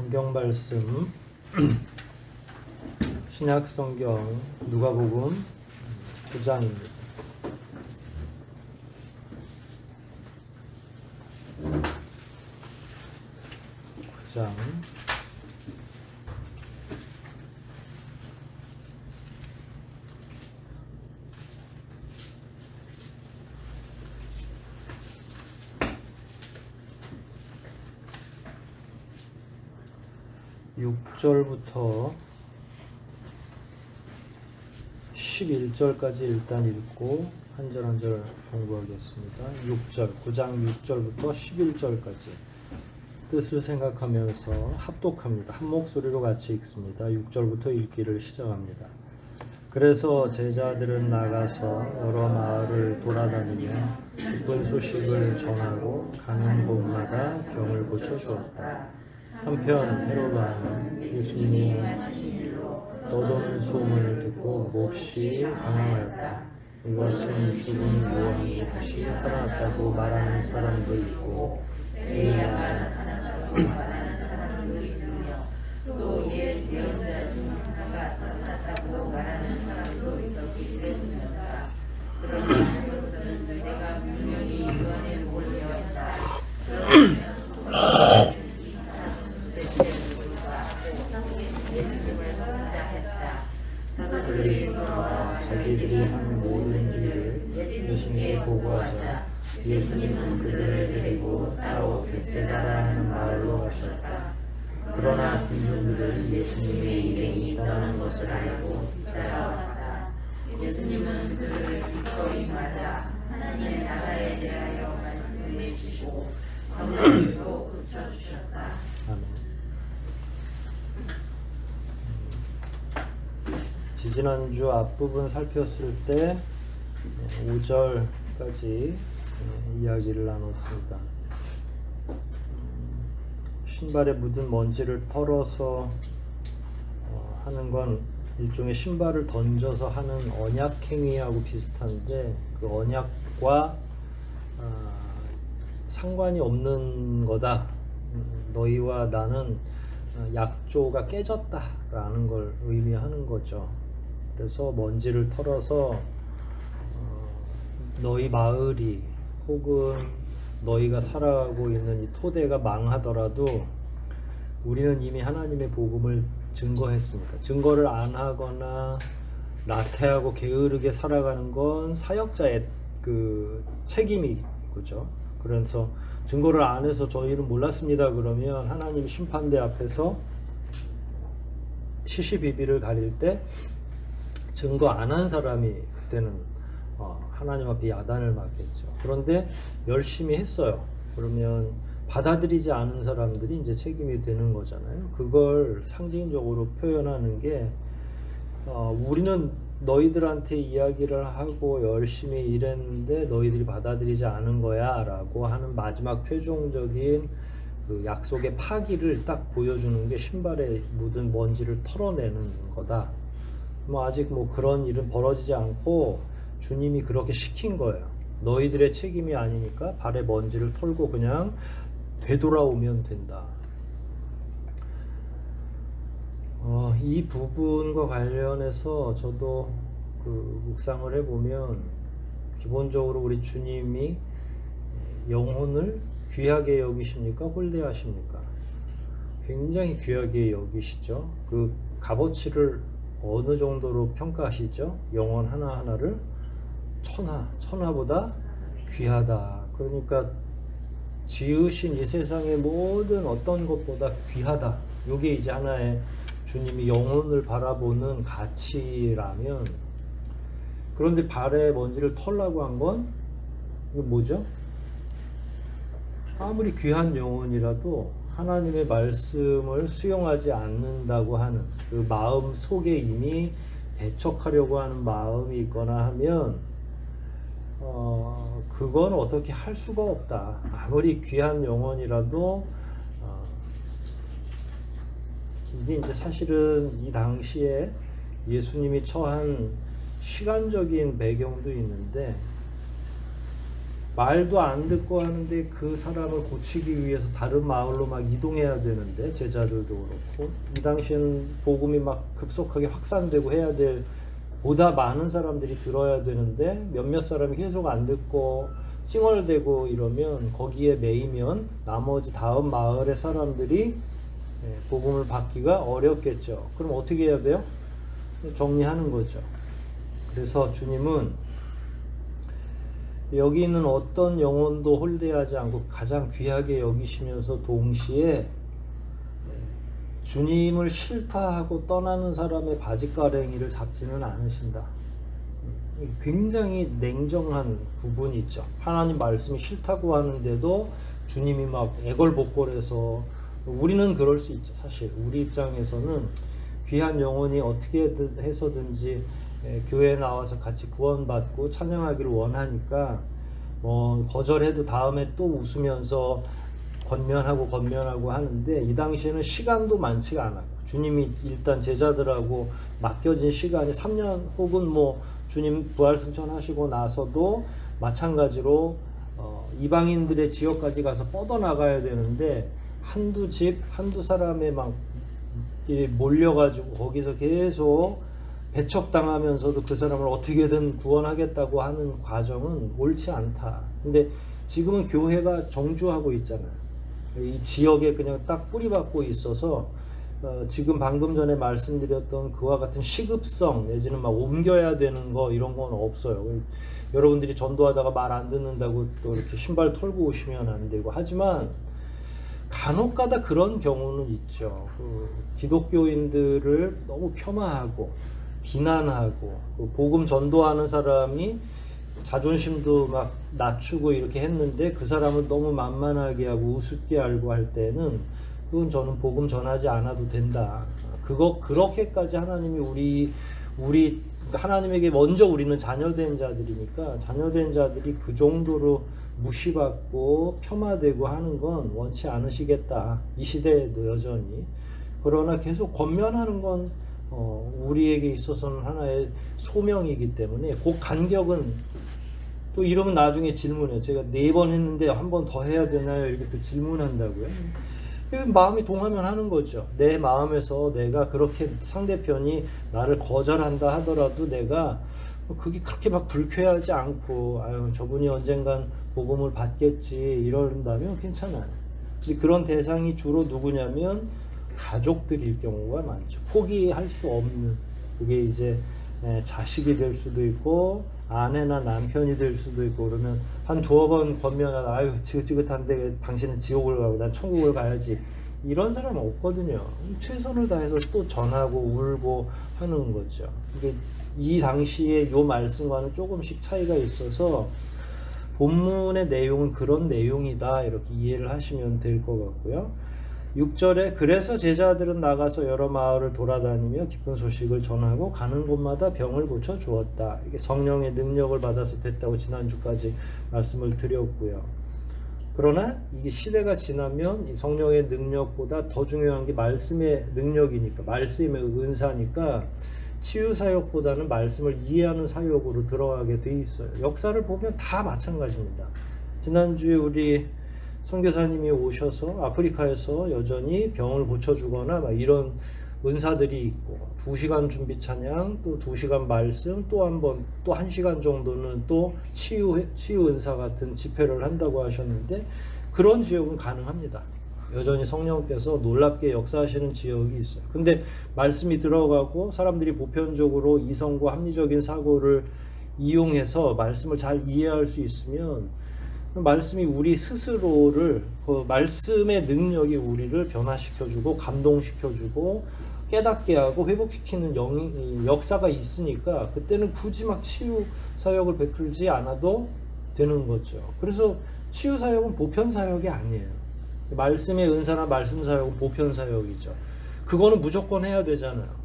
성경 말씀 신약 성경 누가복음 9장입니다. 9장 6절부터 11절까지 일단 읽고 한 절 한 절 공부하겠습니다. 9장 6절부터 11절까지 뜻을 생각하면서 합독합니다. 한 목소리로 같이 읽습니다. 6절부터 읽기를 시작합니다. 그래서 제자들은 나가서 여러 마을을 돌아다니며 기쁜 소식을 전하고 가는 곳마다 병을 고쳐주었다. 한편 헤롯 왕은 예수님이 떠도는 소문을 듣고 몹시 당황하였다. 이것은 죽은 요한이 다시 살아났다고 말하는 사람도 있고 엘리야가 하나님으로 말하는 사람도 있으며 또 옛 예언자 중 하나가 살아났다고 말하는 사람도 있었기 때문이었다. 그러나 헤롯은 내가 분명히 요한을 보려 했다. 그러면 자기들이 한 모든 일을 예수님께 보고하자 예수님은 그들을 데리고 따로 벳세다라 하는 마을로 가셨다. 그러나 군중들은 예수님의 일행이 있다는 것을 알고 따라왔다. 예수님은 그들을 기꺼이 맞아 하나님의 나라에 대하여 말씀해 주시고 병들도 고쳐주셨다. 아멘. 지지난주 앞부분 살폈을 때 5절까지 이야기를 나눴습니다. 신발에 묻은 먼지를 털어서 하는 건 일종의 신발을 던져서 하는 언약행위하고 비슷한데 그 언약과 상관이 없는 거다. 너희와 나는 약조가 깨졌다라는 걸 의미하는 거죠. 그래서 먼지를 털어서 너희 마을이 혹은 너희가 살아가고 있는 이 토대가 망하더라도 우리는 이미 하나님의 복음을 증거했으니까 증거를 안 하거나 나태하고 게으르게 살아가는 건 사역자의 그 책임이죠. 그래서 증거를 안 해서 저희는 몰랐습니다 그러면 하나님 심판대 앞에서 시시비비를 가릴 때 증거 안 한 사람이 그때는 하나님 앞에 야단을 맞겠죠. 그런데 열심히 했어요. 그러면 받아들이지 않은 사람들이 이제 책임이 되는 거잖아요. 그걸 상징적으로 표현하는 게 우리는 너희들한테 이야기를 하고 열심히 일했는데 너희들이 받아들이지 않은 거야 라고 하는 마지막 최종적인 그 약속의 파기를 딱 보여주는 게 신발에 묻은 먼지를 털어내는 거다. 아직 그런 일은 벌어지지 않고 주님이 그렇게 시킨 거예요. 너희들의 책임이 아니니까 발에 먼지를 털고 그냥 되돌아오면 된다. 이 부분과 관련해서 저도 묵상을 해보면 기본적으로 우리 주님이 영혼을 귀하게 여기십니까? 홀대하십니까? 굉장히 귀하게 여기시죠. 그 값어치를 어느 정도로 평가하시죠? 영혼 하나하나를 천하보다 귀하다. 그러니까 지으신 이 세상의 모든 어떤 것보다 귀하다. 이게 이제 하나의 주님이 영혼을 바라보는 가치라면, 그런데 발에 먼지를 털라고 한 건 이거 뭐죠? 아무리 귀한 영혼이라도 하나님의 말씀을 수용하지 않는다고 하는 그 마음 속에 이미 배척하려고 하는 마음이 있거나 하면 그건 어떻게 할 수가 없다. 아무리 귀한 영혼이라도 이게 이제 사실은 이 당시에 예수님이 처한 시간적인 배경도 있는데 말도 안 듣고 하는데 그 사람을 고치기 위해서 다른 마을로 막 이동해야 되는데, 제자들도 그렇고 이 당시에는 복음이 막 급속하게 확산되고 해야 될, 보다 많은 사람들이 들어야 되는데 몇몇 사람이 계속 안 듣고 찡얼대고 이러면, 거기에 매이면 나머지 다음 마을의 사람들이 복음을 받기가 어렵겠죠. 그럼 어떻게 해야 돼요? 정리하는 거죠. 그래서 주님은 여기 있는 어떤 영혼도 홀대하지 않고 가장 귀하게 여기시면서 동시에 주님을 싫다 하고 떠나는 사람의 바짓가랭이를 잡지는 않으신다. 굉장히 냉정한 부분이 있죠. 하나님 말씀이 싫다고 하는데도 주님이 막 애걸복걸해서, 우리는 그럴 수 있죠. 사실 우리 입장에서는 귀한 영혼이 어떻게 해서든지 교회에 나와서 같이 구원받고 찬양하기를 원하니까 거절해도 다음에 또 웃으면서 건면하고 하는데, 이 당시에는 시간도 많지가 않아요. 주님이 일단 제자들하고 맡겨진 시간이 3년 혹은 주님 부활승천하시고 나서도 마찬가지로 이방인들의 지역까지 가서 뻗어나가야 되는데, 한두 집 한두 사람에 막 몰려가지고 거기서 계속 배척당하면서도 그 사람을 어떻게든 구원하겠다고 하는 과정은 옳지 않다. 근데 지금은 교회가 정주하고 있잖아요. 이 지역에 그냥 딱 뿌리박고 있어서 지금 방금 전에 말씀드렸던 그와 같은 시급성 내지는 막 옮겨야 되는 거, 이런 건 없어요. 여러분들이 전도하다가 말 안 듣는다고 또 이렇게 신발 털고 오시면 안 되고, 하지만 간혹가다 그런 경우는 있죠. 기독교인들을 너무 폄하하고 비난하고, 복음 전도하는 사람이 자존심도 막 낮추고 이렇게 했는데 그 사람을 너무 만만하게 하고 우습게 알고 할 때는, 그건 저는 복음 전하지 않아도 된다. 그렇게까지 하나님이 우리 하나님에게 먼저, 우리는 자녀된 자들이니까 자녀된 자들이 그 정도로 무시받고 폄하되고 하는 건 원치 않으시겠다. 이 시대에도 여전히. 그러나 계속 권면하는 건 우리에게 있어서는 하나의 소명이기 때문에, 그 간격은 또 이러면 나중에 질문해요. 제가 4번 했는데 한 번 더 해야 되나요? 이렇게 또 질문한다고요. 마음이 동하면 하는 거죠. 내 마음에서 내가 그렇게 상대편이 나를 거절한다 하더라도 내가 그게 그렇게 막 불쾌하지 않고, 아유 저분이 언젠간 복음을 받겠지 이런다면 괜찮아요. 근데 그런 대상이 주로 누구냐면 가족들일 경우가 많죠. 포기할 수 없는, 그게 이제 자식이 될 수도 있고 아내나 남편이 될 수도 있고, 그러면 한 2번 권면하다 아유 지긋지긋한데 당신은 지옥을 가고 난 천국을 가야지, 이런 사람은 없거든요. 최선을 다해서 또 전하고 울고 하는 거죠. 이게 이 당시에 요 말씀과는 조금씩 차이가 있어서 본문의 내용은 그런 내용이다, 이렇게 이해를 하시면 될 것 같고요. 6절에 그래서 제자들은 나가서 여러 마을을 돌아다니며 기쁜 소식을 전하고 가는 곳마다 병을 고쳐 주었다. 이게 성령의 능력을 받아서 됐다고 지난주까지 말씀을 드렸고요. 그러나 이게 시대가 지나면 이 성령의 능력보다 더 중요한 게 말씀의 능력이니까, 말씀의 은사니까 치유 사역보다는 말씀을 이해하는 사역으로 들어가게 돼 있어요. 역사를 보면 다 마찬가지입니다. 지난주에 우리 선교사님이 오셔서 아프리카에서 여전히 병을 고쳐주거나 막 이런 은사들이 있고, 2시간 준비 찬양, 또 2시간 말씀, 또 1시간 정도는 또 치유 은사 같은 집회를 한다고 하셨는데, 그런 지역은 가능합니다. 여전히 성령께서 놀랍게 역사하시는 지역이 있어요. 근데 말씀이 들어가고 사람들이 보편적으로 이성과 합리적인 사고를 이용해서 말씀을 잘 이해할 수 있으면, 말씀이 우리 스스로를, 그 말씀의 능력이 우리를 변화시켜주고 감동시켜주고 깨닫게 하고 회복시키는 역사가 있으니까, 그때는 굳이 막 치유 사역을 베풀지 않아도 되는 거죠. 그래서 치유 사역은 보편 사역이 아니에요. 말씀의 은사나 말씀 사역은 보편 사역이죠. 그거는 무조건 해야 되잖아요.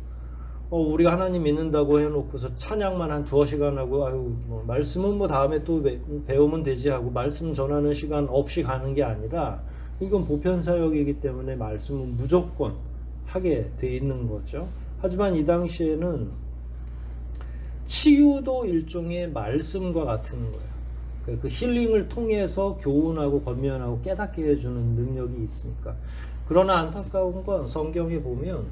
우리가 하나님 믿는다고 해놓고서 찬양만 한 2시간 하고, 아유 말씀은 다음에 또 배우면 되지 하고 말씀 전하는 시간 없이 가는 게 아니라, 이건 보편 사역이기 때문에 말씀은 무조건 하게 돼 있는 거죠. 하지만 이 당시에는 치유도 일종의 말씀과 같은 거예요. 그 힐링을 통해서 교훈하고 권면하고 깨닫게 해주는 능력이 있으니까. 그러나 안타까운 건 성경에 보면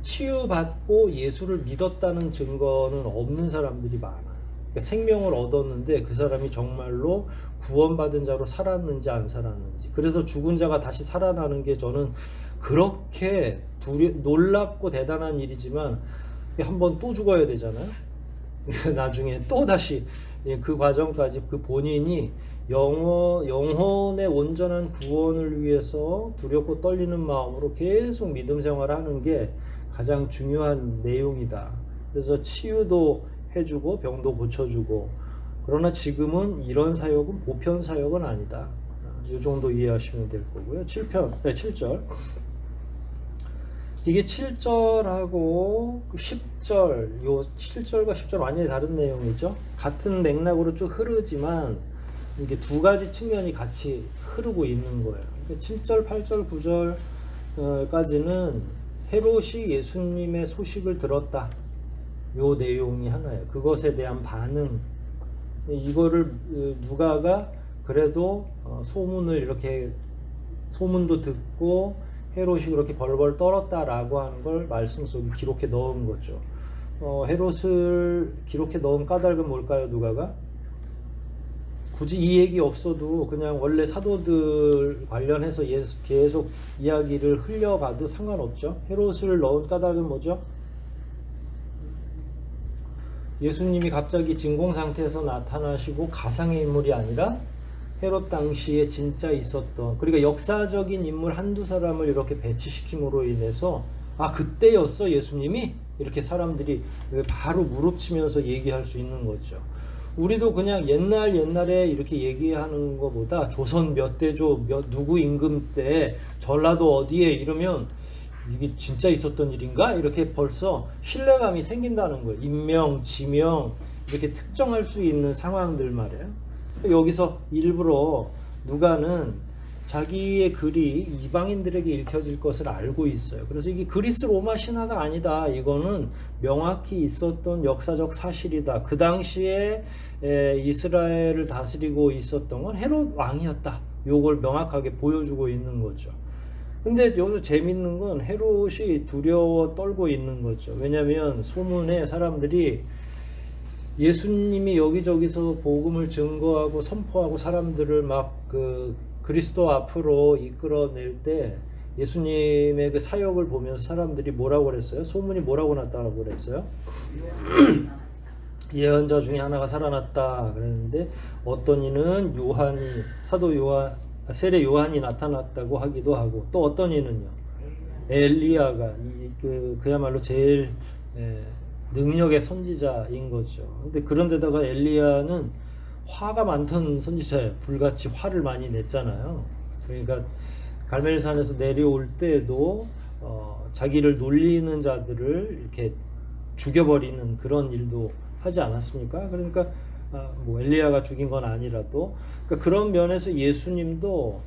치유받고 예수를 믿었다는 증거는 없는 사람들이 많아요. 그러니까 생명을 얻었는데 그 사람이 정말로 구원받은 자로 살았는지 안 살았는지. 그래서 죽은 자가 다시 살아나는 게 저는 그렇게 놀랍고 대단한 일이지만 한 번 또 죽어야 되잖아요. 나중에 또 다시 그 과정까지 그 본인이 영혼의 온전한 구원을 위해서 두렵고 떨리는 마음으로 계속 믿음 생활을 하는 게 가장 중요한 내용이다. 그래서 치유도 해주고 병도 고쳐주고. 그러나 지금은 이런 사역은 보편 사역은 아니다. 이 정도 이해하시면 될 거고요. 7절. 이게 7절하고 10절, 요 7절과 10절 완전히 다른 내용이죠. 같은 맥락으로 쭉 흐르지만 이게 두 가지 측면이 같이 흐르고 있는 거예요. 그러니까 7절, 8절, 9절까지는 헤롯이 예수님의 소식을 들었다. 요 내용이 하나예요. 그것에 대한 반응. 이거를 누가가 그래도 소문을 이렇게 소문도 듣고 헤롯이 그렇게 벌벌 떨었다라고 하는 걸 말씀 속에 기록해 넣은 거죠. 헤롯을 기록해 넣은 까닭은 뭘까요, 누가가? 굳이 이 얘기 없어도 그냥 원래 사도들 관련해서 계속 이야기를 흘려가도 상관없죠. 헤롯을 넣은 까닭은 뭐죠? 예수님이 갑자기 진공 상태에서 나타나시고 가상의 인물이 아니라 헤롯 당시에 진짜 있었던, 그러니까 역사적인 인물 한두 사람을 이렇게 배치시킴으로 인해서 그때였어 예수님이? 이렇게 사람들이 바로 무릎치면서 얘기할 수 있는 거죠. 우리도 그냥 옛날에 이렇게 얘기하는 것보다 조선 몇 대조 누구 임금 때 전라도 어디에 이러면 이게 진짜 있었던 일인가? 이렇게 벌써 신뢰감이 생긴다는 거예요. 인명, 지명 이렇게 특정할 수 있는 상황들 말이에요. 여기서 일부러 누가는 자기의 글이 이방인들에게 읽혀질 것을 알고 있어요. 그래서 이게 그리스 로마 신화가 아니다. 이거는 명확히 있었던 역사적 사실이다. 그 당시에 이스라엘을 다스리고 있었던 건 헤롯 왕이었다. 요걸 명확하게 보여주고 있는 거죠. 근데 여기서 재밌는 건 헤롯이 두려워 떨고 있는 거죠. 왜냐하면 소문에 사람들이 예수님이 여기저기서 복음을 증거하고 선포하고 사람들을 막 그리스도 앞으로 이끌어낼 때 예수님의 그 사역을 보면서 사람들이 뭐라고 그랬어요? 소문이 뭐라고 났다고 그랬어요? 예언자 중에 하나가 살아났다 그랬는데 어떤 이는 사도 요한, 세례 요한이 나타났다고 하기도 하고, 또 어떤 이는요 엘리야가 그야말로 제일 능력의 선지자인 거죠. 근데 그런데다가 엘리야는 화가 많던 선지자예요. 불같이 화를 많이 냈잖아요. 그러니까 갈멜산에서 내려올 때도 자기를 놀리는 자들을 이렇게 죽여버리는 그런 일도 하지 않았습니까? 그러니까 뭐 엘리야가 죽인 건 아니라도, 그러니까 그런 면에서 예수님도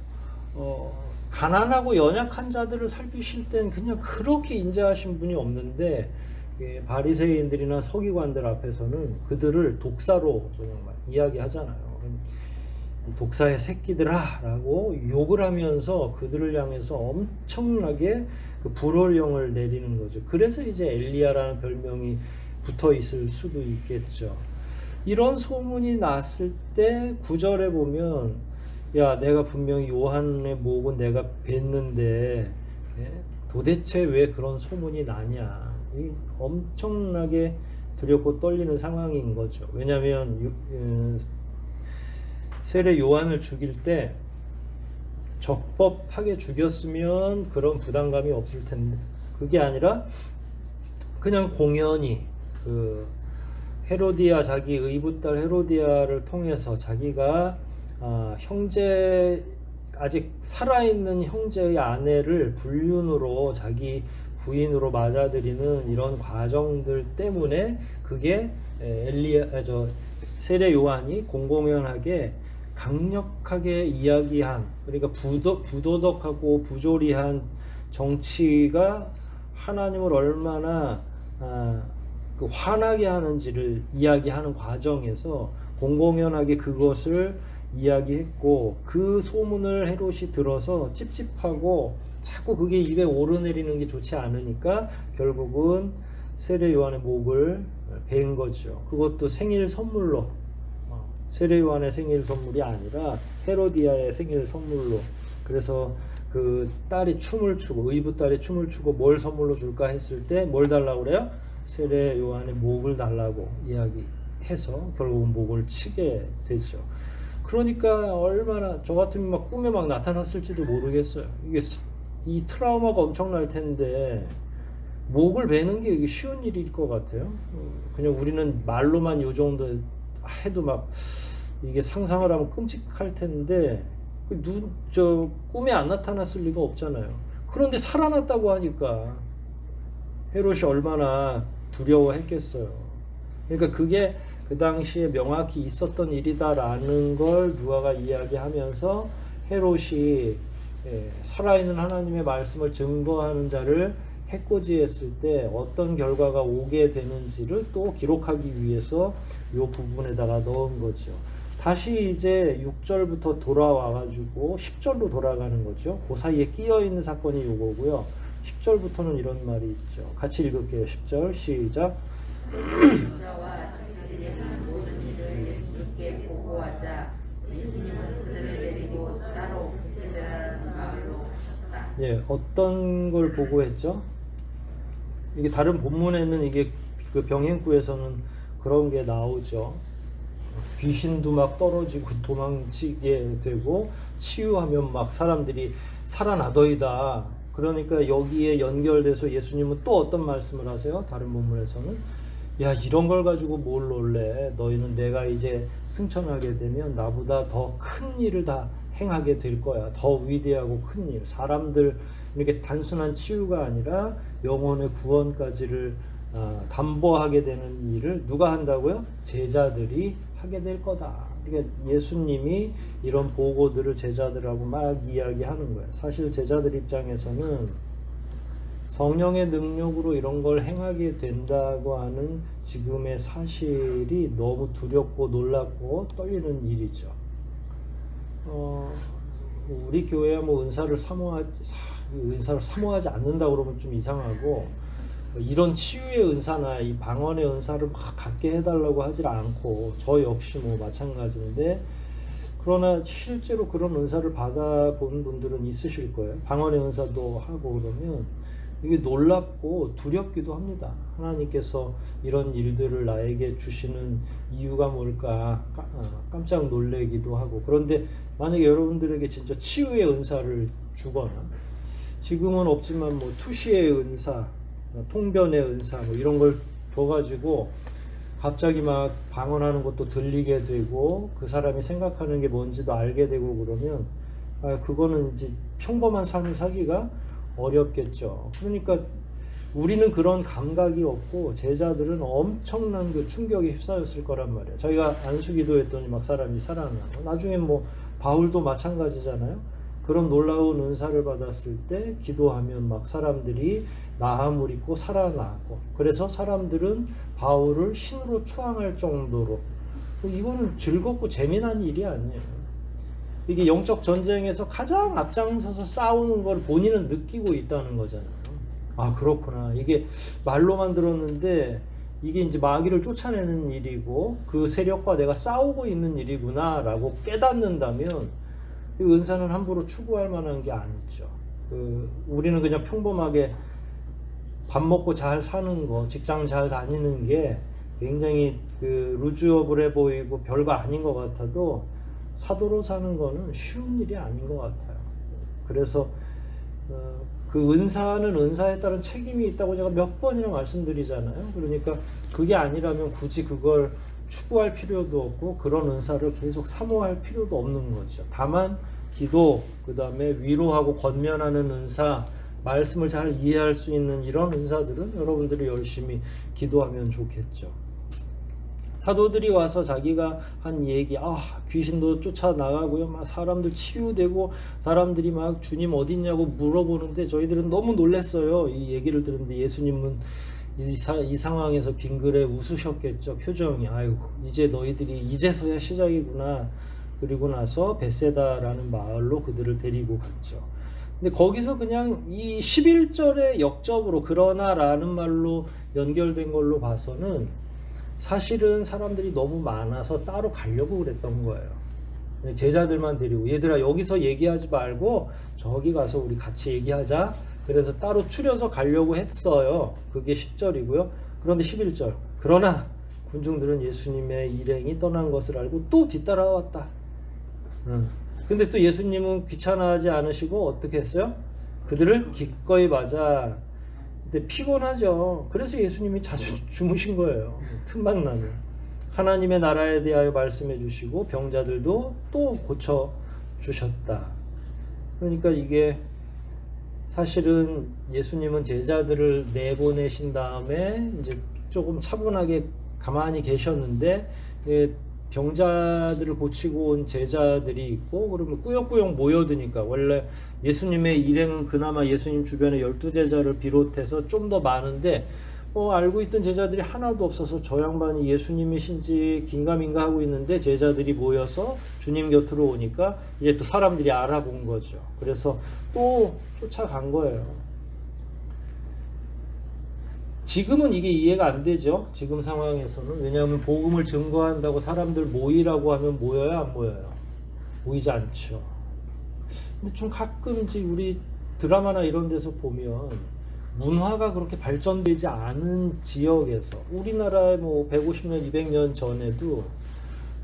가난하고 연약한 자들을 살피실 땐 그냥 그렇게 인자하신 분이 없는데 바리새인들이나 서기관들 앞에서는 그들을 독사로 그냥 이야기하잖아요. 독사의 새끼들아 라고 욕을 하면서 그들을 향해서 엄청나게 그 불호령을 내리는 거죠. 그래서 이제 엘리야라는 별명이 붙어 있을 수도 있겠죠. 이런 소문이 났을 때 9절에 보면 야, 내가 분명히 요한의 목은 내가 뵀는데 도대체 왜 그런 소문이 나냐. 엄청나게 두렵고 떨리는 상황인 거죠. 왜냐하면 세례 요한을 죽일 때 적법하게 죽였으면 그런 부담감이 없을 텐데 그게 아니라 그냥 공연히 헤로디아, 자기 의붓딸 헤로디아를 통해서 자기가 아직 살아있는 형제의 아내를 불륜으로 자기 부인으로 맞아들이는 이런 과정들 때문에 그게 세례 요한이 공공연하게 강력하게 이야기한, 그러니까 부도덕하고 부조리한 정치가 하나님을 얼마나 그 화나게 하는지를 이야기하는 과정에서 공공연하게 그것을 이야기했고, 그 소문을 헤롯이 들어서 찝찝하고 자꾸 그게 입에 오르내리는 게 좋지 않으니까 결국은 세례 요한의 목을 베인 거죠. 그것도 생일 선물로, 세례 요한의 생일 선물이 아니라 헤로디아의 생일 선물로. 그래서 그 딸이 춤을 추고, 의붓 딸이 춤을 추고 뭘 선물로 줄까 했을 때 뭘 달라고 그래요? 세례 요한의 목을 달라고 이야기해서 결국은 목을 치게 되죠. 그러니까 얼마나 저 같으면 막 꿈에 막 나타났을지도 모르겠어요. 이게 이 트라우마가 엄청날 텐데 목을 베는 게 이게 쉬운 일일 것 같아요. 그냥 우리는 말로만 요 정도 해도 막 이게 상상을 하면 끔찍할 텐데 저 꿈에 안 나타났을 리가 없잖아요. 그런데 살아났다고 하니까 헤롯이 얼마나 두려워했겠어요. 그러니까 그게 그 당시에 명확히 있었던 일이다라는 걸 누가가 이야기하면서 헤롯이 살아있는 하나님의 말씀을 증거하는 자를 해코지했을 때 어떤 결과가 오게 되는지를 또 기록하기 위해서 이 부분에다가 넣은 거죠. 다시 이제 6절부터 돌아와가지고 10절로 돌아가는 거죠. 그 사이에 끼어있는 사건이 요거고요. 10절부터는 이런 말이 있죠. 같이 읽을게요. 10절 시작. 저와 자기들이 한 모든 일을 예수님께 보고하자 예수님은 그들을 데리고 따로 벳세다라는 마을로 가셨다. 예, 어떤 걸 보고했죠? 이게 다른 본문에는 이게 그 병행구에서는 그런 게 나오죠. 귀신도 막 떨어지고 도망치게 되고 치유하면 막 사람들이 살아나더이다. 그러니까 여기에 연결돼서 예수님은 또 어떤 말씀을 하세요? 다른 본문에서는 야, 이런 걸 가지고 뭘 놀래? 너희는 내가 이제 승천하게 되면 나보다 더 큰 일을 다 행하게 될 거야. 더 위대하고 큰 일. 사람들 이렇게 단순한 치유가 아니라 영혼의 구원까지를 담보하게 되는 일을 누가 한다고요? 제자들이 하게 될 거다. 그러니까 예수님이 이런 보고들을 제자들하고 막 이야기하는 거예요. 사실 제자들 입장에서는 성령의 능력으로 이런 걸 행하게 된다고 하는 지금의 사실이 너무 두렵고 놀랍고 떨리는 일이죠. 우리 교회야 뭐 은사를 사모하지 않는다 그러면 좀 이상하고, 이런 치유의 은사나 이 방언의 은사를 막 갖게 해달라고 하질 않고, 저 역시 뭐 마찬가지인데, 그러나 실제로 그런 은사를 받아본 분들은 있으실 거예요. 방언의 은사도 하고 그러면 이게 놀랍고 두렵기도 합니다. 하나님께서 이런 일들을 나에게 주시는 이유가 뭘까 깜짝 놀래기도 하고. 그런데 만약에 여러분들에게 진짜 치유의 은사를 주거나, 지금은 없지만 뭐 투시의 은사, 통변의 은사 뭐 이런 걸 줘가지고 갑자기 막 방언하는 것도 들리게 되고 그 사람이 생각하는 게 뭔지도 알게 되고 그러면 그거는 이제 평범한 삶을 사기가 어렵겠죠. 그러니까 우리는 그런 감각이 없고 제자들은 엄청난 그 충격에 휩싸였을 거란 말이에요. 자기가 안수기도 했더니 막 사람이 살아나고, 나중에 뭐 바울도 마찬가지잖아요. 그런 놀라운 은사를 받았을 때 기도하면 막 사람들이 나함을 입고 살아나고, 그래서 사람들은 바울을 신으로 추앙할 정도로. 이거는 즐겁고 재미난 일이 아니에요. 이게 영적 전쟁에서 가장 앞장서서 싸우는 걸 본인은 느끼고 있다는 거잖아요. 아, 그렇구나. 이게 말로만 들었는데 이게 이제 마귀를 쫓아내는 일이고 그 세력과 내가 싸우고 있는 일이구나 라고 깨닫는다면 이 은사는 함부로 추구할 만한 게 아니죠. 우리는 그냥 평범하게 밥 먹고 잘 사는 거, 직장 잘 다니는 게 굉장히 루즈어블해 보이고 별거 아닌 것 같아도 사도로 사는 거는 쉬운 일이 아닌 것 같아요. 그래서 그 은사는 은사에 따른 책임이 있다고 제가 몇 번이나 말씀드리잖아요. 그러니까 그게 아니라면 굳이 그걸 추구할 필요도 없고 그런 은사를 계속 사모할 필요도 없는 거죠. 다만 기도, 그 다음에 위로하고 권면하는 은사, 말씀을 잘 이해할 수 있는 이런 은사들은 여러분들이 열심히 기도하면 좋겠죠. 사도들이 와서 자기가 한 얘기, 귀신도 쫓아나가고요, 막 사람들 치유되고 사람들이 막 주님 어딨냐고 물어보는데 저희들은 너무 놀랐어요. 이 얘기를 들었는데 예수님은 이 상황에서 빙그레 웃으셨겠죠. 표정이 아이고 이제 너희들이 이제서야 시작이구나. 그리고 나서 베세다라는 마을로 그들을 데리고 갔죠. 근데 거기서 그냥 이 11절의 역접으로 그러나라는 말로 연결된 걸로 봐서는 사실은 사람들이 너무 많아서 따로 가려고 그랬던 거예요. 제자들만 데리고 얘들아 여기서 얘기하지 말고 저기 가서 우리 같이 얘기하자. 그래서 따로 추려서 가려고 했어요. 그게 10절이고요. 그런데 11절 그러나 군중들은 예수님의 일행이 떠난 것을 알고 또 뒤따라왔다. 근데 또 예수님은 귀찮아하지 않으시고 어떻게 했어요? 그들을 기꺼이 맞아. 근데 피곤하죠. 그래서 예수님이 자주 주무신 거예요. 틈만 나면. 하나님의 나라에 대하여 말씀해 주시고 병자들도 또 고쳐 주셨다. 그러니까 이게 사실은 예수님은 제자들을 내보내신 다음에 이제 조금 차분하게 가만히 계셨는데 병자들을 고치고 온 제자들이 있고 그러면 꾸역꾸역 모여드니까 원래 예수님의 일행은 그나마 예수님 주변에 12제자를 비롯해서 좀 더 많은데 알고 있던 제자들이 하나도 없어서 저 양반이 예수님이신지 긴가민가 하고 있는데 제자들이 모여서 주님 곁으로 오니까 이제 또 사람들이 알아본 거죠. 그래서 또 쫓아간 거예요. 지금은 이게 이해가 안 되죠. 지금 상황에서는. 왜냐하면 복음을 증거한다고 사람들 모이라고 하면 모여요, 안 모여요? 모이지 않죠. 근데 좀 가끔씩 우리 드라마나 이런 데서 보면 문화가 그렇게 발전되지 않은 지역에서 우리나라에 뭐 150년, 200년 전에도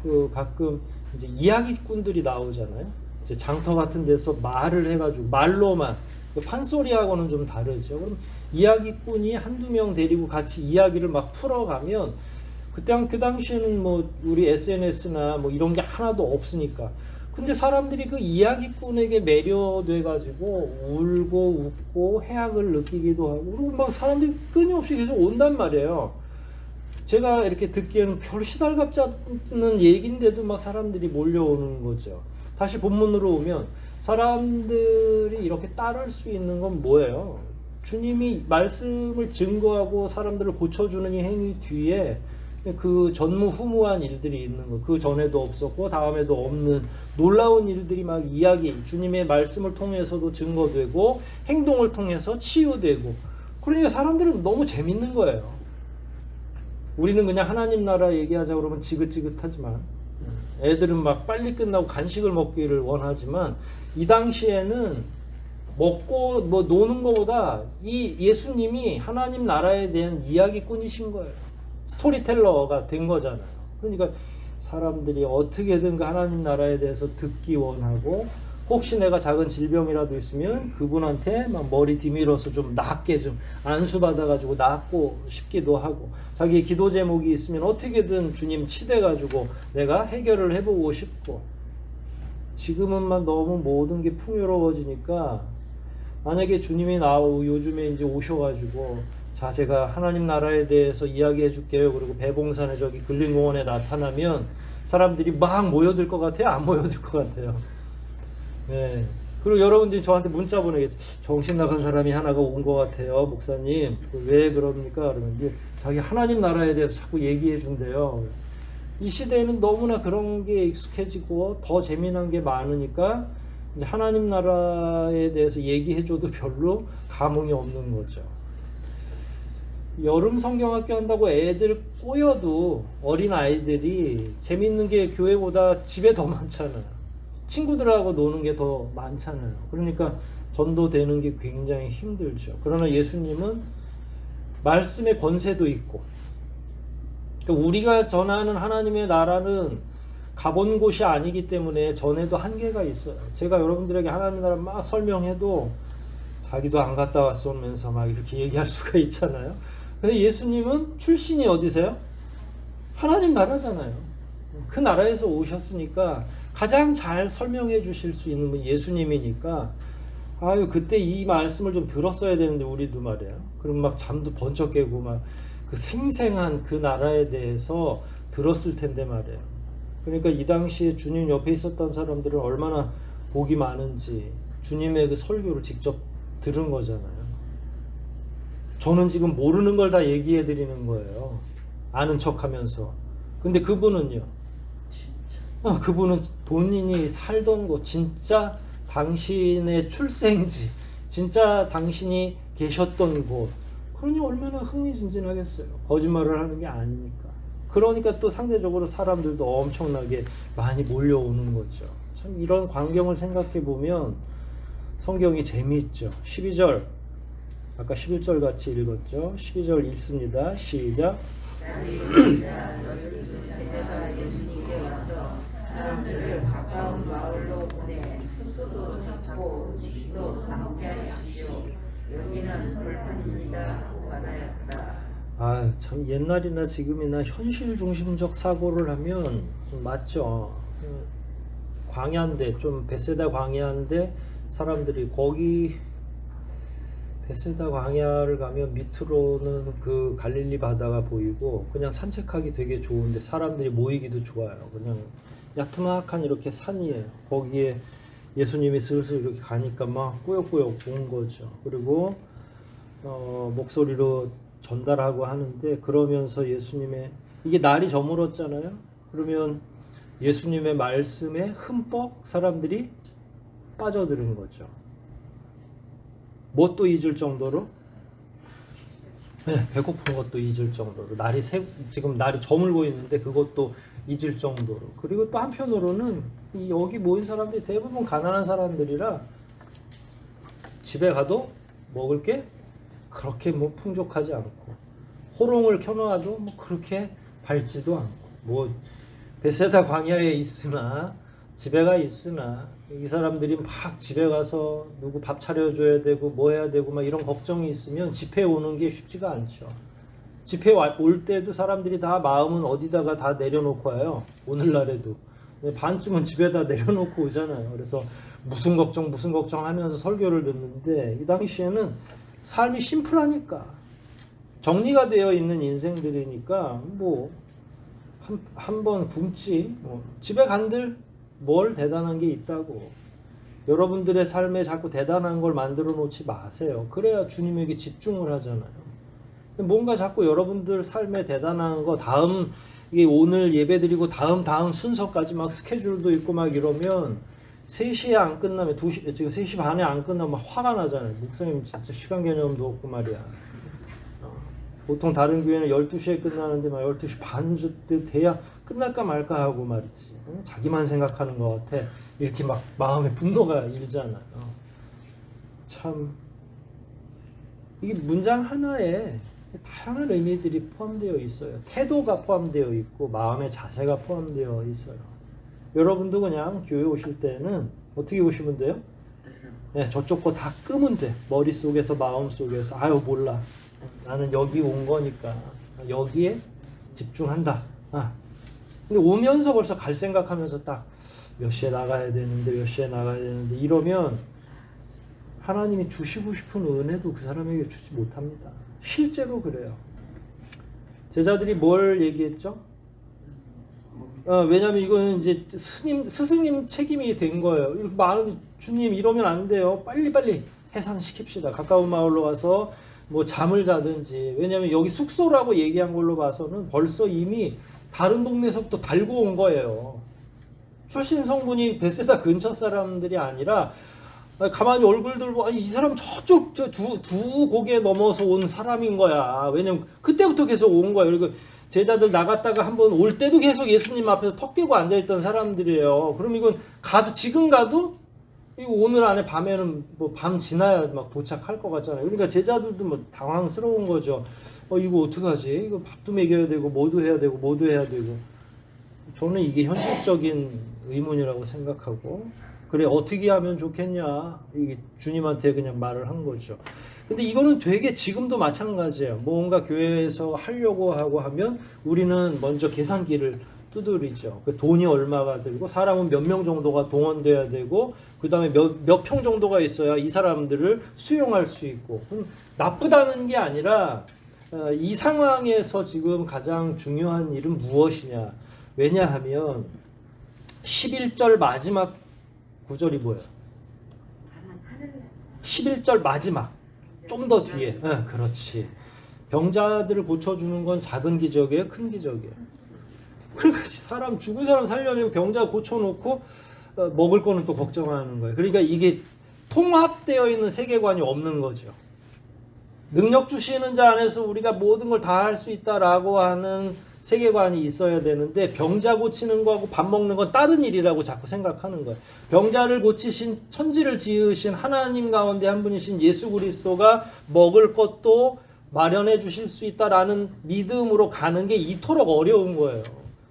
그 가끔 이제 이야기꾼들이 나오잖아요. 이제 장터 같은 데서 말을 해가지고 말로만 판소리하고는 좀 다르죠. 그럼 이야기꾼이 한두 명 데리고 같이 이야기를 막 풀어가면 그때 그 당시에는 뭐 우리 SNS나 뭐 이런 게 하나도 없으니까. 근데 사람들이 그 이야기꾼에게 매료돼 가지고 울고 웃고 해악을 느끼기도 하고 그리고 막 사람들이 끊임없이 계속 온단 말이에요. 제가 이렇게 듣기에는 별 시달갑지 않는 얘기인데도 막 사람들이 몰려오는 거죠. 다시 본문으로 오면 사람들이 이렇게 따를 수 있는 건 뭐예요? 주님이 말씀을 증거하고 사람들을 고쳐주는 이 행위 뒤에 그 전무후무한 일들이 있는 거. 그 전에도 없었고 다음에도 없는 놀라운 일들이 막 주님의 말씀을 통해서도 증거되고 행동을 통해서 치유되고. 그러니까 사람들은 너무 재밌는 거예요. 우리는 그냥 하나님 나라 얘기하자 그러면 지긋지긋하지만 애들은 막 빨리 끝나고 간식을 먹기를 원하지만 이 당시에는 먹고 뭐 노는 것보다 이 예수님이 하나님 나라에 대한 이야기꾼이신 거예요. 스토리텔러가 된 거잖아요. 그러니까 사람들이 어떻게든 그 하나님 나라에 대해서 듣기 원하고 혹시 내가 작은 질병이라도 있으면 그분한테 막 머리 뒤밀어서 좀 낫게 좀 안수받아가지고 낫고 싶기도 하고 자기 기도 제목이 있으면 어떻게든 주님 치대가지고 내가 해결을 해보고 싶고 지금은 막 너무 모든 게 풍요로워지니까 만약에 주님이 요즘에 이제 오셔가지고 자 제가 하나님 나라에 대해서 이야기해 줄게요. 그리고 배봉산에 저기 근린공원에 나타나면 사람들이 막 모여들 것 같아요? 안 모여들 것 같아요? 네. 그리고 여러분들이 저한테 문자 보내겠죠. 정신 나간 사람이 하나가 온 것 같아요. 목사님 왜 그럽니까? 그러면 자기 하나님 나라에 대해서 자꾸 얘기해 준대요. 이 시대에는 너무나 그런 게 익숙해지고 더 재미난 게 많으니까 이제 하나님 나라에 대해서 얘기해줘도 별로 감흥이 없는 거죠. 여름 성경학교 한다고 애들 꼬여도 어린 아이들이 재밌는 게 교회보다 집에 더 많잖아요. 친구들하고 노는 게 더 많잖아요. 그러니까 전도되는 게 굉장히 힘들죠. 그러나 예수님은 말씀의 권세도 있고 그러니까 우리가 전하는 하나님의 나라는 가본 곳이 아니기 때문에 전에도 한계가 있어요. 제가 여러분들에게 하나님 나라 막 설명해도 자기도 안 갔다 왔으면서 막 이렇게 얘기할 수가 있잖아요. 근데 예수님은 출신이 어디세요? 하나님 나라잖아요. 그 나라에서 오셨으니까 가장 잘 설명해 주실 수 있는 분 예수님이니까 아유 그때 이 말씀을 좀 들었어야 되는데 우리도 말이에요. 그럼 막 잠도 번쩍 깨고 막 그 생생한 그 나라에 대해서 들었을 텐데 말이에요. 그러니까 이 당시에 주님 옆에 있었던 사람들은 얼마나 복이 많은지 주님의 그 설교를 직접 들은 거잖아요. 저는 지금 모르는 걸 다 얘기해 드리는 거예요. 아는 척 하면서. 근데 그분은요. 그분은 본인이 살던 곳, 진짜 당신의 출생지, 진짜 당신이 계셨던 곳. 그러니 얼마나 흥미진진하겠어요. 거짓말을 하는 게 아니니까. 그러니까 또 상대적으로 사람들도 엄청나게 많이 몰려오는 거죠. 참 이런 광경을 생각해 보면 성경이 재미있죠. 12절, 아까 11절 같이 읽었죠. 12절 읽습니다. 시작. 사람들을 가까운 마을로 보내 숙소도 찾고 집도 상쾌하게 하시오. 여기는 벌판입니다 하고 말하였다. 참 옛날이나 지금이나 현실 중심적 사고를 하면 맞죠. 광야인데, 좀 베세다 광야인데 사람들이 거기 베세다 광야를 가면 밑으로는 그 갈릴리 바다가 보이고 그냥 산책하기 되게 좋은데 사람들이 모이기도 좋아요. 그냥 야트막한 이렇게 산이에요. 거기에 예수님이 슬슬 이렇게 가니까 막 꾸역꾸역 온 거죠. 그리고 목소리로 전달하고 하는데, 그러면서 예수님의, 이게 날이 저물었잖아요. 그러면 예수님의 말씀에 흠뻑 사람들이 빠져드는 거죠. 뭣도 잊을 정도로, 배고픈 것도 잊을 정도로, 지금 날이 저물고 있는데 그것도 잊을 정도로. 그리고 또 한편으로는 여기 모인 사람들이 대부분 가난한 사람들이라 집에 가도 먹을 게 그렇게 뭐 풍족하지 않고, 호롱을 켜놓아도 뭐 그렇게 밝지도 않고, 뭐 베세다 광야에 있으나 집에가 있으나 이 사람들이 막 집에 가서 누구 밥 차려줘야 되고 뭐 해야 되고 막 이런 걱정이 있으면 집회에 오는 게 쉽지가 않죠. 집회에 올 때도 사람들이 다 마음은 어디다가 다 내려놓고 와요. 오늘날에도 반쯤은 집에다 내려놓고 오잖아요. 그래서 무슨 걱정 하면서 설교를 듣는데, 이 당시에는 삶이 심플하니까, 정리가 되어 있는 인생들이니까 뭐 한 번 굶지, 뭐 집에 간들 뭘 대단한 게 있다고. 여러분들의 삶에 자꾸 대단한 걸 만들어 놓지 마세요. 그래야 주님에게 집중을 하잖아요. 뭔가 자꾸 여러분들 삶에 대단한 거, 이게 오늘 예배 드리고 다음 순서까지 막 스케줄도 있고 막 이러면 3시에 안 끝나면 지금 3시 반에 안 끝나면 화가 나잖아요. 목사님 진짜 시간 개념도 없고 말이야. 보통 다른 교회는 12시에 끝나는데 막 12시 반 때 돼야 끝날까 말까 하고 말이지. 자기만 생각하는 것 같아. 이렇게 막 마음에 분노가 일잖아요. 참 이게 문장 하나에 다양한 의미들이 포함되어 있어요. 태도가 포함되어 있고 마음의 자세가 포함되어 있어요. 여러분도 그냥 교회 오실 때는 어떻게 오시면 돼요? 저쪽 거 다 끄면 돼. 머릿속에서 마음속에서 몰라. 나는 여기 온 거니까 여기에 집중한다. 근데 오면서 벌써 갈 생각하면서 딱 몇 시에 나가야 되는데 이러면 하나님이 주시고 싶은 은혜도 그 사람에게 주지 못합니다. 실제로 그래요. 제자들이 뭘 얘기했죠? 왜냐하면 이거는 이제 스승님 책임이 된 거예요. 이렇게 많은, 주님 이러면 안 돼요. 빨리빨리 해산시킵시다. 가까운 마을로 가서 뭐 잠을 자든지. 왜냐하면 여기 숙소라고 얘기한 걸로 봐서는 벌써 이미 다른 동네에서부터 달고 온 거예요. 출신 성분이 베세다 근처 사람들이 아니라 가만히 얼굴 들고 이 사람 저쪽 두 고개 넘어서 온 사람인 거야. 왜냐면 그때부터 계속 온 거예요. 그리고 제자들 나갔다가 한번 올 때도 계속 예수님 앞에서 턱 깨고 앉아있던 사람들이에요. 그럼 이건 지금 가도 오늘 안에 밤에는 뭐 밤 지나야 막 도착할 것 같잖아요. 그러니까 제자들도 뭐 당황스러운 거죠. 이거 어떡하지? 이거 밥도 먹여야 되고 뭐도 해야 되고. 저는 이게 현실적인 의문이라고 생각하고, 그래 어떻게 하면 좋겠냐, 이게 주님한테 그냥 말을 한 거죠. 근데 이거는 되게 지금도 마찬가지예요. 뭔가 교회에서 하려고 하고 하면 우리는 먼저 계산기를 두드리죠. 돈이 얼마가 들고 사람은 몇 명 정도가 동원돼야 되고 그 다음에 몇 평 정도가 있어야 이 사람들을 수용할 수 있고. 나쁘다는 게 아니라 이 상황에서 지금 가장 중요한 일은 무엇이냐. 왜냐하면 11절 마지막 구절이 뭐예요? 11절 마지막. 좀 더 뒤에. 그렇지. 병자들을 고쳐주는 건 작은 기적이에요, 큰 기적이에요. 그러니까 죽은 사람 살려내고 병자 고쳐놓고 먹을 거는 또 걱정하는 거예요. 그러니까 이게 통합되어 있는 세계관이 없는 거죠. 능력 주시는 자 안에서 우리가 모든 걸 다 할 수 있다라고 하는 세계관이 있어야 되는데 병자 고치는 거하고 밥 먹는 건 다른 일이라고 자꾸 생각하는 거예요. 병자를 고치신 천지를 지으신 하나님 가운데 한 분이신 예수 그리스도가 먹을 것도 마련해 주실 수 있다라는 믿음으로 가는 게 이토록 어려운 거예요.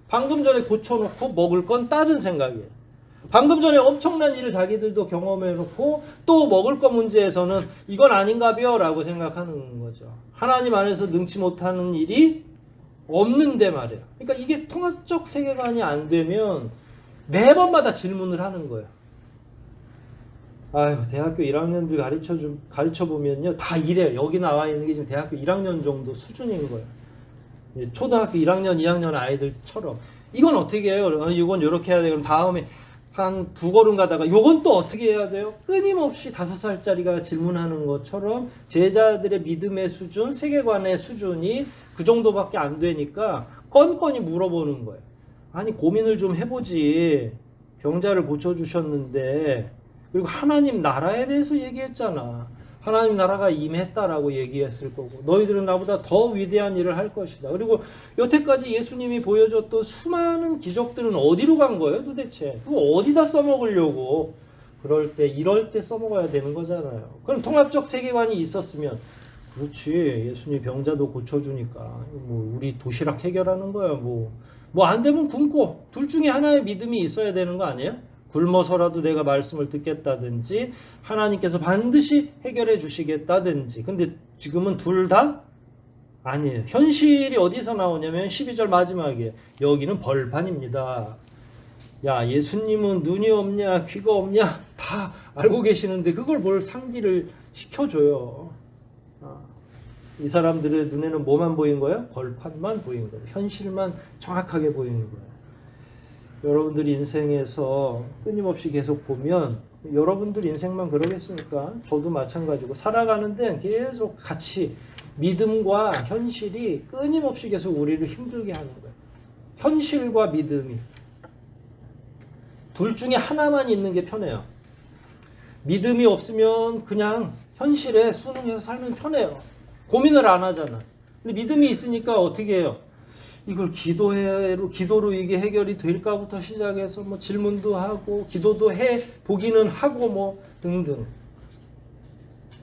방금 전에 고쳐놓고 먹을 건 다른 생각이에요. 방금 전에 엄청난 일을 자기들도 경험해놓고 또 먹을 거 문제에서는 이건 아닌가벼 라고 생각하는 거죠. 하나님 안에서 능치 못하는 일이 없는데 말이에요. 그러니까 이게 통합적 세계관이 안 되면 매번마다 질문을 하는 거예요. 아유, 대학교 1학년들 가르쳐 보면요, 다 이래요. 여기 나와 있는 게 지금 대학교 1학년 정도 수준인 거예요. 초등학교 1학년, 2학년 아이들처럼 이건 어떻게 해요? 이건 이렇게 해야 돼. 그럼 다음에 한 두 걸음 가다가 요건 또 어떻게 해야 돼요? 끊임없이 5살짜리가 질문하는 것처럼 제자들의 믿음의 수준, 세계관의 수준이 그 정도밖에 안 되니까 건건이 물어보는 거예요. 아니, 고민을 좀 해보지. 병자를 고쳐주셨는데, 그리고 하나님 나라에 대해서 얘기했잖아. 하나님 나라가 임했다라고 얘기했을 거고, 너희들은 나보다 더 위대한 일을 할 것이다. 그리고 여태까지 예수님이 보여줬던 수많은 기적들은 어디로 간 거예요 도대체? 그거 어디다 써먹으려고? 이럴 때 써먹어야 되는 거잖아요. 그럼 통합적 세계관이 있었으면, 그렇지, 예수님 병자도 고쳐주니까 뭐 우리 도시락 해결하는 거야. 뭐 안 되면 굶고, 둘 중에 하나의 믿음이 있어야 되는 거 아니에요? 굶어서라도 내가 말씀을 듣겠다든지 하나님께서 반드시 해결해 주시겠다든지. 근데 지금은 둘 다 아니에요. 현실이 어디서 나오냐면 12절 마지막에 여기는 벌판입니다. 야, 예수님은 눈이 없냐 귀가 없냐 다 알고 계시는데 그걸 뭘 상기를 시켜줘요. 이 사람들의 눈에는 뭐만 보인 거예요? 벌판만 보인 거예요. 현실만 정확하게 보이는 거예요. 여러분들 인생에서 끊임없이 계속 보면, 여러분들 인생만 그러겠습니까? 저도 마찬가지고 살아가는데 계속 같이 믿음과 현실이 끊임없이 계속 우리를 힘들게 하는 거예요. 현실과 믿음이 둘 중에 하나만 있는 게 편해요. 믿음이 없으면 그냥 현실에 순응해서 살면 편해요. 고민을 안 하잖아. 근데 믿음이 있으니까 어떻게 해요? 이걸 기도로 이게 해결이 될까부터 시작해서 뭐 질문도 하고 기도도 해 보기는 하고 뭐 등등.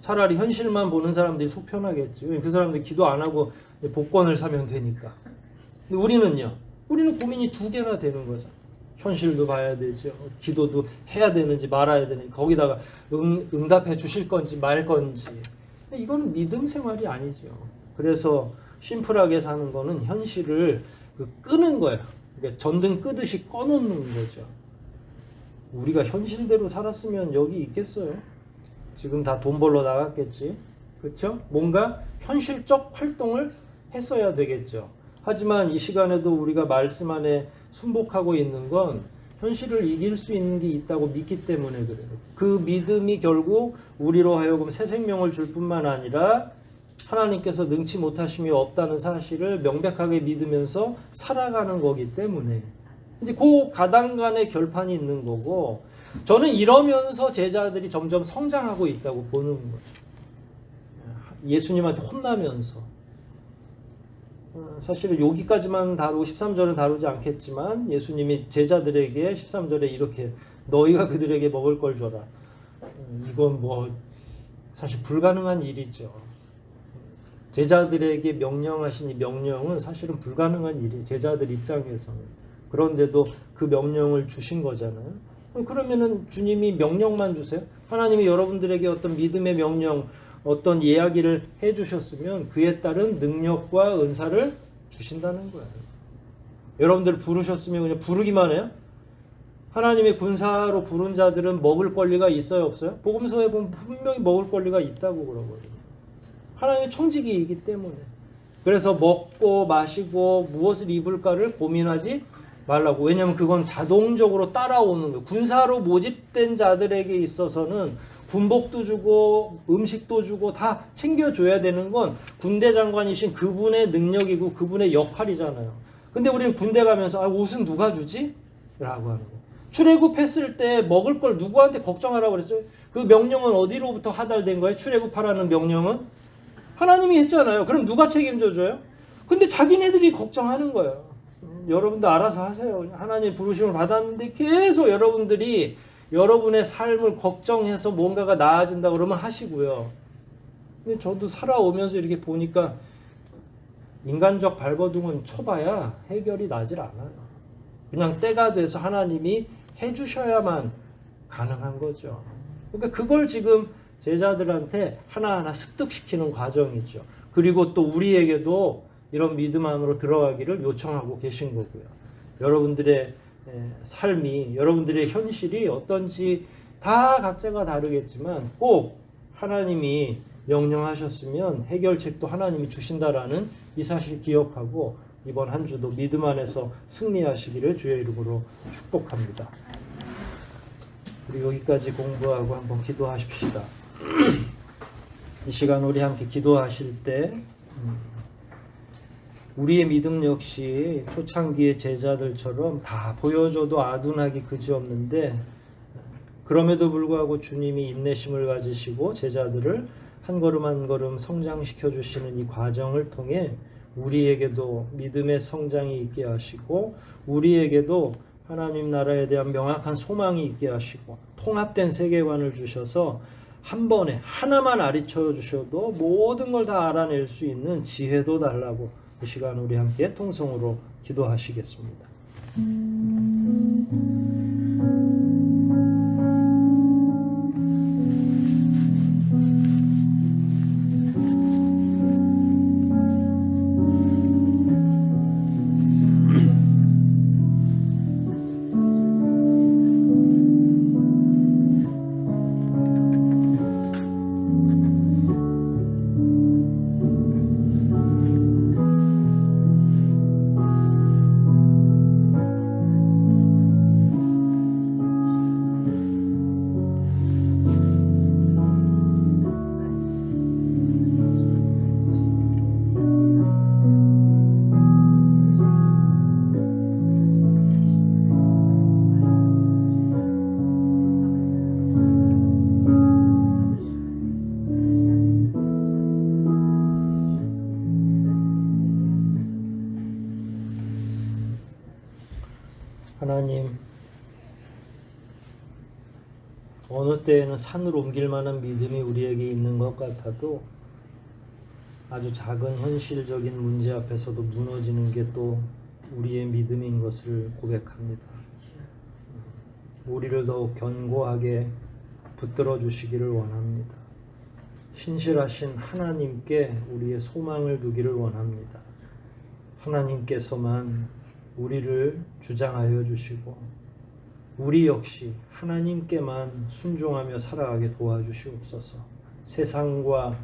차라리 현실만 보는 사람들이 속 편하겠지. 그 사람들 기도 안 하고 복권을 사면 되니까. 근데 우리는요. 우리는 고민이 두 개나 되는 거죠. 현실도 봐야 되죠. 기도도 해야 되는지 말아야 되는지, 거기다가 응답해 주실 건지 말 건지. 이건 믿음 생활이 아니죠. 그래서 심플하게 사는 거는 현실을 끄는 거예요. 그러니까 전등 끄듯이 꺼놓는 거죠. 우리가 현실대로 살았으면 여기 있겠어요? 지금 다 돈 벌러 나갔겠지. 그렇죠? 뭔가 현실적 활동을 했어야 되겠죠. 하지만 이 시간에도 우리가 말씀 안에 순복하고 있는 건 현실을 이길 수 있는 게 있다고 믿기 때문에 그래요. 그 믿음이 결국 우리로 하여금 새 생명을 줄 뿐만 아니라 하나님께서 능치 못하심이 없다는 사실을 명백하게 믿으면서 살아가는 거기 때문에 이제 그 가당 간의 결판이 있는 거고, 저는 이러면서 제자들이 점점 성장하고 있다고 보는 거죠. 예수님한테 혼나면서. 사실은 여기까지만 다루고 13절은 다루지 않겠지만 예수님이 제자들에게 13절에 이렇게 너희가 그들에게 먹을 걸 줘라. 이건 뭐 사실 불가능한 일이죠. 제자들에게 명령하신 이 명령은 사실은 불가능한 일이에요. 제자들 입장에서는. 그런데도 그 명령을 주신 거잖아요. 그러면은 주님이 명령만 주세요. 하나님이 여러분들에게 어떤 믿음의 명령, 어떤 이야기를 해주셨으면 그에 따른 능력과 은사를 주신다는 거예요. 여러분들 부르셨으면 그냥 부르기만 해요? 하나님의 군사로 부른 자들은 먹을 권리가 있어요, 없어요? 복음서에 보면 분명히 먹을 권리가 있다고 그러거든요. 하나님의 청지기이기 때문에. 그래서 먹고 마시고 무엇을 입을까를 고민하지 말라고. 왜냐하면 그건 자동적으로 따라오는 거예요. 군사로 모집된 자들에게 있어서는 군복도 주고 음식도 주고 다 챙겨줘야 되는 건 군대 장관이신 그분의 능력이고 그분의 역할이잖아요. 근데 우리는 군대 가면서 옷은 누가 주지? 라고 하는 거예요. 출애굽했을 때 먹을 걸 누구한테 걱정하라고 그랬어요? 그 명령은 어디로부터 하달된 거예요? 출애굽하라는 명령은? 하나님이 했잖아요. 그럼 누가 책임져 줘요? 근데 자기네들이 걱정하는 거예요. 여러분도 알아서 하세요. 하나님 부르심을 받았는데 계속 여러분들이 여러분의 삶을 걱정해서 뭔가가 나아진다 그러면 하시고요. 근데 저도 살아오면서 이렇게 보니까 인간적 발버둥은 쳐봐야 해결이 나질 않아요. 그냥 때가 돼서 하나님이 해주셔야만 가능한 거죠. 그러니까 그걸 지금 제자들한테 하나하나 습득시키는 과정이죠. 그리고 또 우리에게도 이런 믿음 안으로 들어가기를 요청하고 계신 거고요. 여러분들의 삶이, 여러분들의 현실이 어떤지 다 각자가 다르겠지만 꼭 하나님이 명령하셨으면 해결책도 하나님이 주신다라는 이 사실 기억하고 이번 한 주도 믿음 안에서 승리하시기를 주의 이름으로 축복합니다. 우리 여기까지 공부하고 한번 기도하십시다. 이 시간 우리 함께 기도하실 때 우리의 믿음 역시 초창기의 제자들처럼 다 보여줘도 아둔하기 그지없는데 그럼에도 불구하고 주님이 인내심을 가지시고 제자들을 한 걸음 한 걸음 성장시켜 주시는 이 과정을 통해 우리에게도 믿음의 성장이 있게 하시고 우리에게도 하나님 나라에 대한 명확한 소망이 있게 하시고 통합된 세계관을 주셔서 한 번에 하나만 아리쳐 주셔도 모든 걸 다 알아낼 수 있는 지혜도 달라고 이 시간 우리 함께 통성으로 기도하시겠습니다. 하나님, 어느 때에는 산을 옮길 만한 믿음이 우리에게 있는 것 같아도 아주 작은 현실적인 문제 앞에서도 무너지는 게 또 우리의 믿음인 것을 고백합니다. 우리를 더욱 견고하게 붙들어 주시기를 원합니다. 신실하신 하나님께 우리의 소망을 두기를 원합니다. 하나님께서만 우리를 주장하여 주시고 우리 역시 하나님께만 순종하며 살아가게 도와주시옵소서. 세상과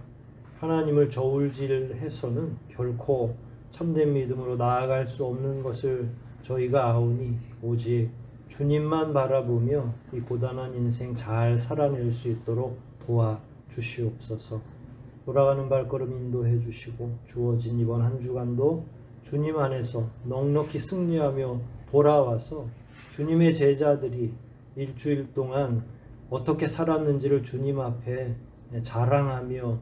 하나님을 저울질해서는 결코 참된 믿음으로 나아갈 수 없는 것을 저희가 아오니 오직 주님만 바라보며 이 고단한 인생 잘 살아낼 수 있도록 도와주시옵소서. 돌아가는 발걸음 인도해 주시고 주어진 이번 한 주간도 주님 안에서 넉넉히 승리하며 돌아와서 주님의 제자들이 일주일 동안 어떻게 살았는지를 주님 앞에 자랑하며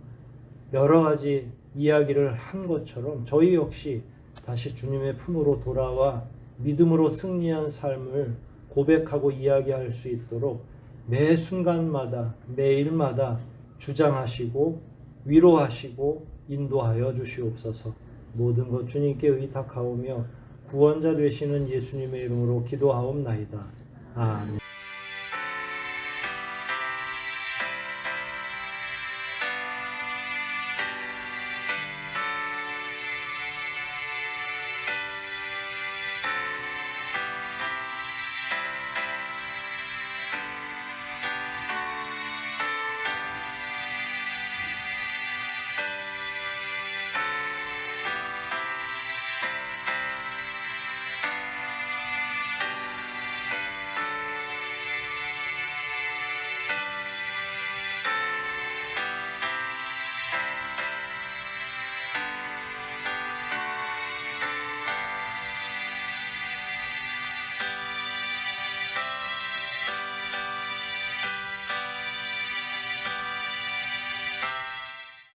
여러 가지 이야기를 한 것처럼 저희 역시 다시 주님의 품으로 돌아와 믿음으로 승리한 삶을 고백하고 이야기할 수 있도록 매 순간마다 매일마다 주장하시고 위로하시고 인도하여 주시옵소서. 모든 것 주님께 의탁하오며 구원자 되시는 예수님의 이름으로 기도하옵나이다. 아멘.